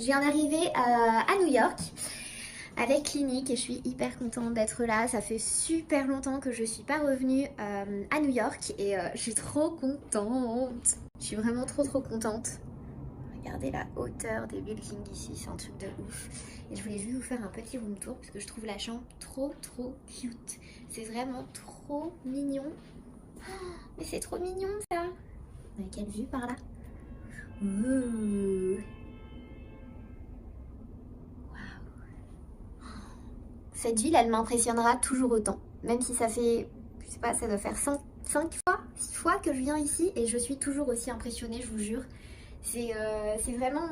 Je viens d'arriver à New York avec Clinique et je suis hyper contente d'être là. Ça fait super longtemps que je suis pas revenue à New York et je suis trop contente. Je suis vraiment trop contente. Regardez la hauteur des buildings ici, c'est un truc de ouf. Et je voulais juste vous faire un petit room tour parce que je trouve la chambre trop cute. C'est vraiment trop mignon. Oh, mais c'est trop mignon ça. On a quelle vue par là? Ouh. Cette ville, elle m'impressionnera toujours autant. Même si ça fait, je sais pas, ça doit faire 5 fois, 6 fois que je viens ici et je suis toujours aussi impressionnée, je vous jure. C'est vraiment...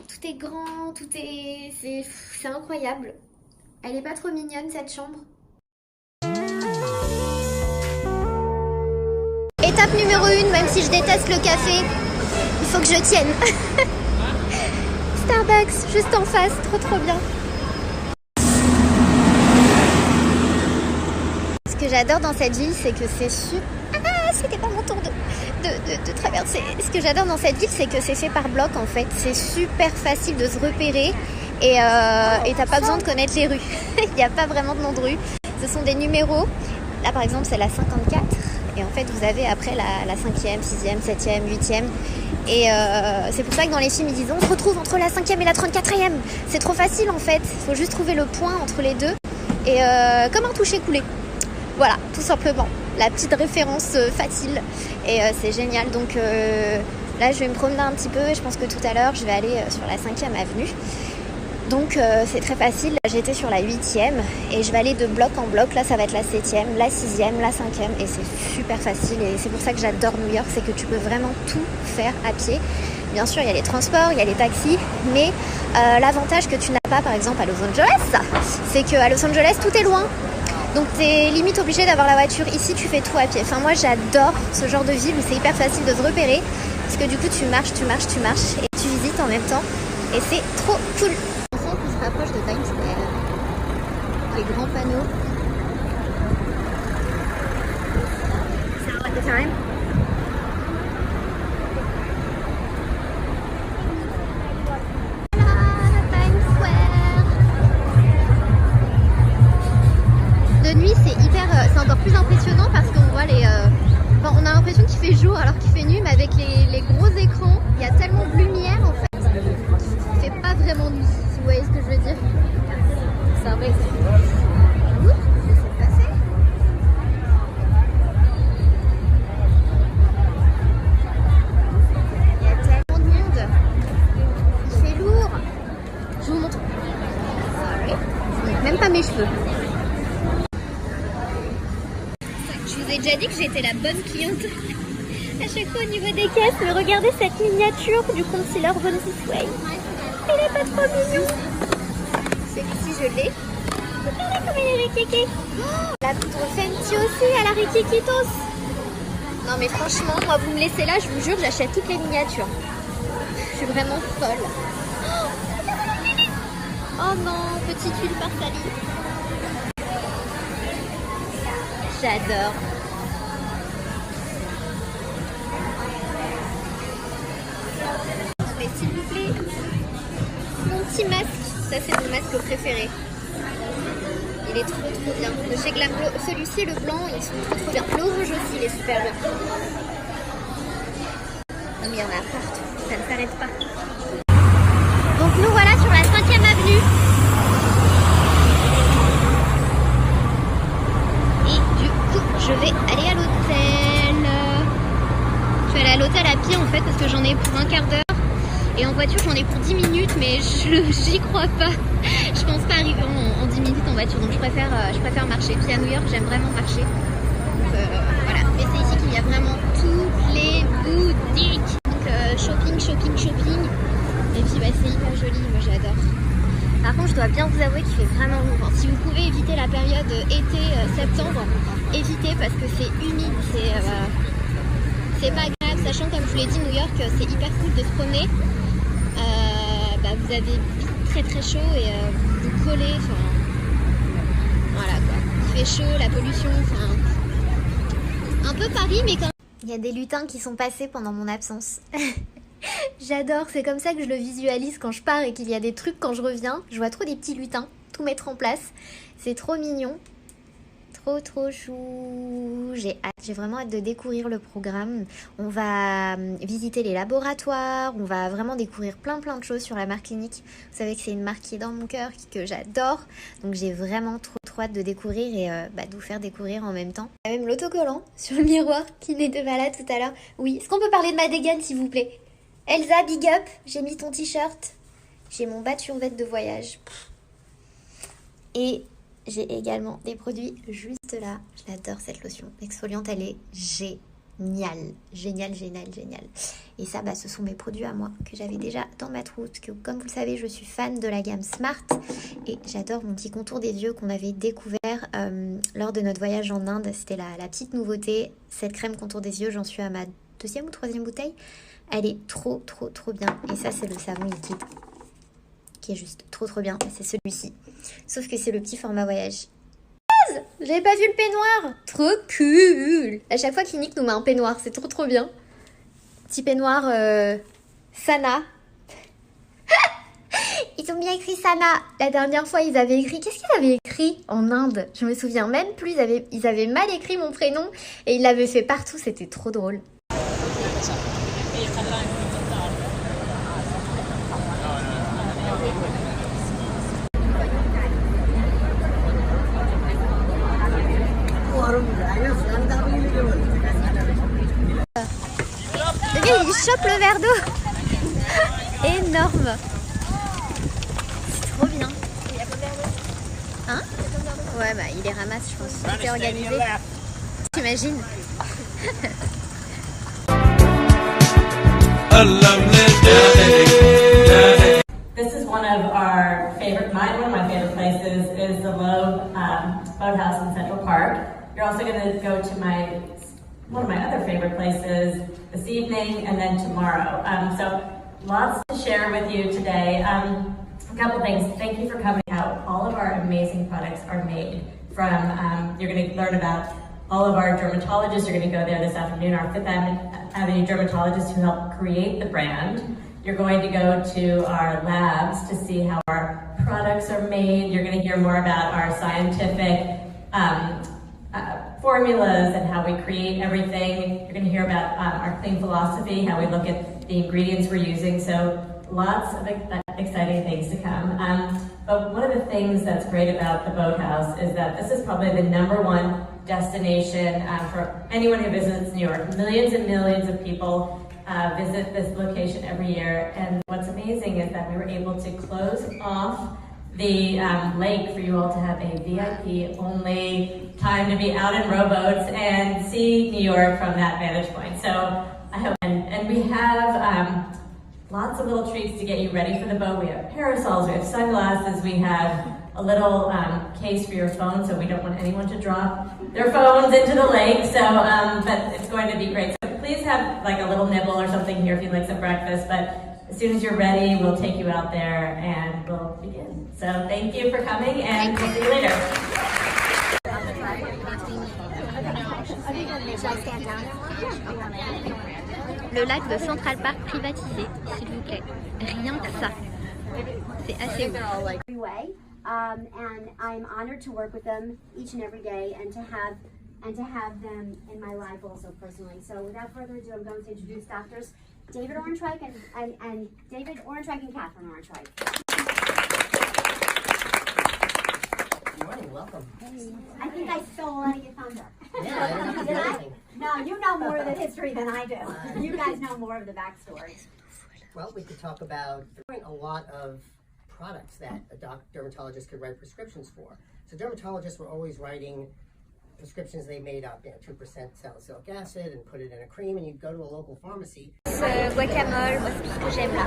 tout est grand, tout est... C'est incroyable. Elle est pas trop mignonne cette chambre. Étape numéro 1, même si je déteste le café, il faut que je tienne. Starbucks, juste en face, trop bien. Ce que j'adore dans cette ville, c'est que c'est super... Ah, c'était pas mon tour de traverser. Ce que j'adore dans cette ville, c'est que c'est fait par bloc en fait. C'est super facile de se repérer et t'as pas besoin de connaître les rues. Il n'y a pas vraiment de nom de rue. Ce sont des numéros. Là par exemple, c'est la 54. Et en fait, vous avez après la 5e, 6e, 7e, 8e. Et c'est pour ça que dans les films, ils disent on se retrouve entre la 5e et la 34e. C'est trop facile en fait. Il faut juste trouver le point entre les deux. Et comme un toucher-coulé. Voilà, tout simplement. La petite référence facile. Et c'est génial. Donc là, je vais me promener un petit peu. Et je pense que tout à l'heure, je vais aller sur la 5e avenue. Donc c'est très facile. J'étais sur la 8e. Et je vais aller de bloc en bloc. Là, ça va être la 7e, la 6e, la 5e. Et c'est super facile. Et c'est pour ça que j'adore New York. C'est que tu peux vraiment tout faire à pied. Bien sûr, il y a les transports, il y a les taxis. Mais l'avantage que tu n'as pas, par exemple, à Los Angeles, c'est qu'à Los Angeles, tout est loin. Donc t'es limite obligé d'avoir la voiture. Ici tu fais tout à pied. Enfin moi j'adore ce genre de ville où c'est hyper facile de se repérer. Parce que du coup tu marches et tu visites en même temps. Et c'est trop cool. On sent qu'on se rapproche de Times Square. Les grands panneaux. Sound like the time? De nuit c'est encore plus impressionnant parce qu'on voit enfin, on a l'impression qu'il fait jour alors qu'il fait nuit, mais avec les gros écrans, il y a tellement de lumière en fait. Il fait pas vraiment nuit, si vous voyez ce que je veux dire. C'est vrai. Ouh, c'est passé. Il y a tellement de monde. Il fait lourd. Je vous montre. Sorry. Je montre même pas mes cheveux. J'ai déjà dit que j'étais la bonne cliente à chaque fois au niveau des caisses, mais regardez cette miniature du concealer Born This Way. Il est pas trop mignon. Celui-ci je l'ai. Regardez comme il est riquiqué. Oh, la poudre Fenty aussi, elle a riquiquitos. Non mais franchement, moi vous me laissez là, je vous jure, j'achète toutes les miniatures. Je suis vraiment folle. Oh non, petite huile par salive. J'adore. Mais s'il vous plaît, mon petit masque, ça c'est mon masque préféré. Il est trop bien. De chez Glam Glow, celui-ci et le blanc, ils sont trop bien. L'orange aussi, il est super bien. Non mais il y en a partout, ça ne s'arrête pas. Donc nous voilà sur la 5e avenue. Je vais aller à l'hôtel. Je vais aller à l'hôtel à pied en fait parce que j'en ai pour un quart d'heure. Et en voiture j'en ai pour 10 minutes mais j'y crois pas. Je pense pas arriver en 10 minutes en voiture donc je préfère marcher. Puis à New York j'aime vraiment marcher. Donc voilà. Mais c'est ici qu'il y a vraiment toutes les boutiques. Donc shopping. Et puis bah, c'est hyper joli, moi j'adore. Par contre, je dois bien vous avouer qu'il fait vraiment lourd. Si vous pouvez éviter la période été-septembre, évitez parce que c'est humide, c'est pas agréable. Sachant, comme je vous l'ai dit, New York, c'est hyper cool de se promener. Vous avez très chaud et vous collez. Voilà quoi. Il fait chaud, la pollution, un peu Paris, mais quand même. Il y a des lutins qui sont passés pendant mon absence. J'adore, c'est comme ça que je le visualise quand je pars et qu'il y a des trucs quand je reviens. Je vois trop des petits lutins, tout mettre en place. C'est trop mignon. Trop chou. J'ai vraiment hâte de découvrir le programme. On va visiter les laboratoires, on va vraiment découvrir plein de choses sur la marque Clinique. Vous savez que c'est une marque qui est dans mon cœur, que j'adore. Donc j'ai vraiment trop hâte de découvrir et de vous faire découvrir en même temps. Il y a même l'autocollant sur le miroir qui n'était pas là tout à l'heure. Oui, est-ce qu'on peut parler de ma dégaine s'il vous plaît? Elsa, big up, j'ai mis ton t-shirt. J'ai mon bas de survêt de voyage. Et j'ai également des produits juste là. J'adore cette lotion exfoliante, elle est géniale. Géniale. Et ça, ce sont mes produits à moi que j'avais déjà dans ma trousse. Que, comme vous le savez, je suis fan de la gamme Smart. Et j'adore mon petit contour des yeux qu'on avait découvert lors de notre voyage en Inde. C'était la petite nouveauté. Cette crème contour des yeux, j'en suis à ma 2e ou 3e bouteille. Elle est trop bien. Et ça, c'est le savon liquide qui est juste trop bien. C'est celui-ci. Sauf que c'est le petit format voyage. J'avais pas vu le peignoir. Trop cool. À chaque fois, Clinique nous met un peignoir. C'est trop bien. Petit peignoir Sana. Ils ont bien écrit Sana. La dernière fois, ils avaient écrit... Qu'est-ce qu'ils avaient écrit en Inde? Je me souviens même plus. Ils avaient mal écrit mon prénom. Et ils l'avaient fait partout. C'était trop drôle. Le gars, il chope le verre d'eau. Énorme. C'est trop bien. Hein? Ouais, il les ramasse, je pense. Tout est organisé. T'imagines? This is one of my favorite places is the Loeb Boathouse in Central Park. You're also going to go to one of my other favorite places this evening and then tomorrow. So lots to share with you today. A couple things. Thank you for coming out. All of our amazing products are made from, you're going to learn about all of our dermatologists. You're going to go there this afternoon, our Fifth Avenue dermatologists who helped create the brand. You're going to go to our labs to see how our products are made. You're going to hear more about our scientific formulas and how we create everything. You're going to hear about our clean philosophy, how we look at the ingredients we're using. So lots of exciting things to come. But one of the things that's great about the Boathouse is that this is probably the #1 destination for anyone who visits New York. Millions and millions of people visit this location every year. And what's amazing is that we were able to close off the lake for you all to have a VIP only time to be out in rowboats and see New York from that vantage point. So I hope, and we have lots of little treats to get you ready for the boat. We have parasols, we have sunglasses, we have a little case for your phone, so we don't want anyone to drop their phones into the lake. So, but it's going to be great. So please have like a little nibble or something here if you'd like some breakfast. But as soon as you're ready, we'll take you out there and we'll begin. So thank you for coming, and we'll see you later. Le lac de Central Park privatisé, s'il vous plaît. Rien que ça. C'est assez beau. And I'm honored to work with them each and every day and to have them in my life also personally. So without further ado, I'm going to introduce doctors David Orenschweig and David Orenschweig and Catherine Orenschweig. Good morning, welcome. I think I stole a lot of your thunder. Yeah, Did I? No, you know more of the history than I do. You guys know more of the backstory. Well, we could talk about a lot of products that a dermatologist could write prescriptions for. So dermatologists were always writing prescriptions they made up, 2% salicylic acid and put it in a cream, and you'd go to a local pharmacy. Guacamole, moi c'est tout ce que j'aime là.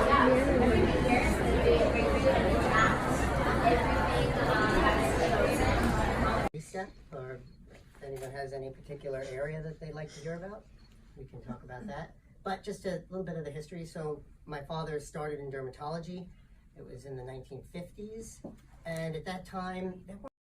Step, or if anyone has any particular area that they'd like to hear about, we can talk about that. But just a little bit of the history. So my father started in dermatology. It was in the 1950s, and at that time, there weren't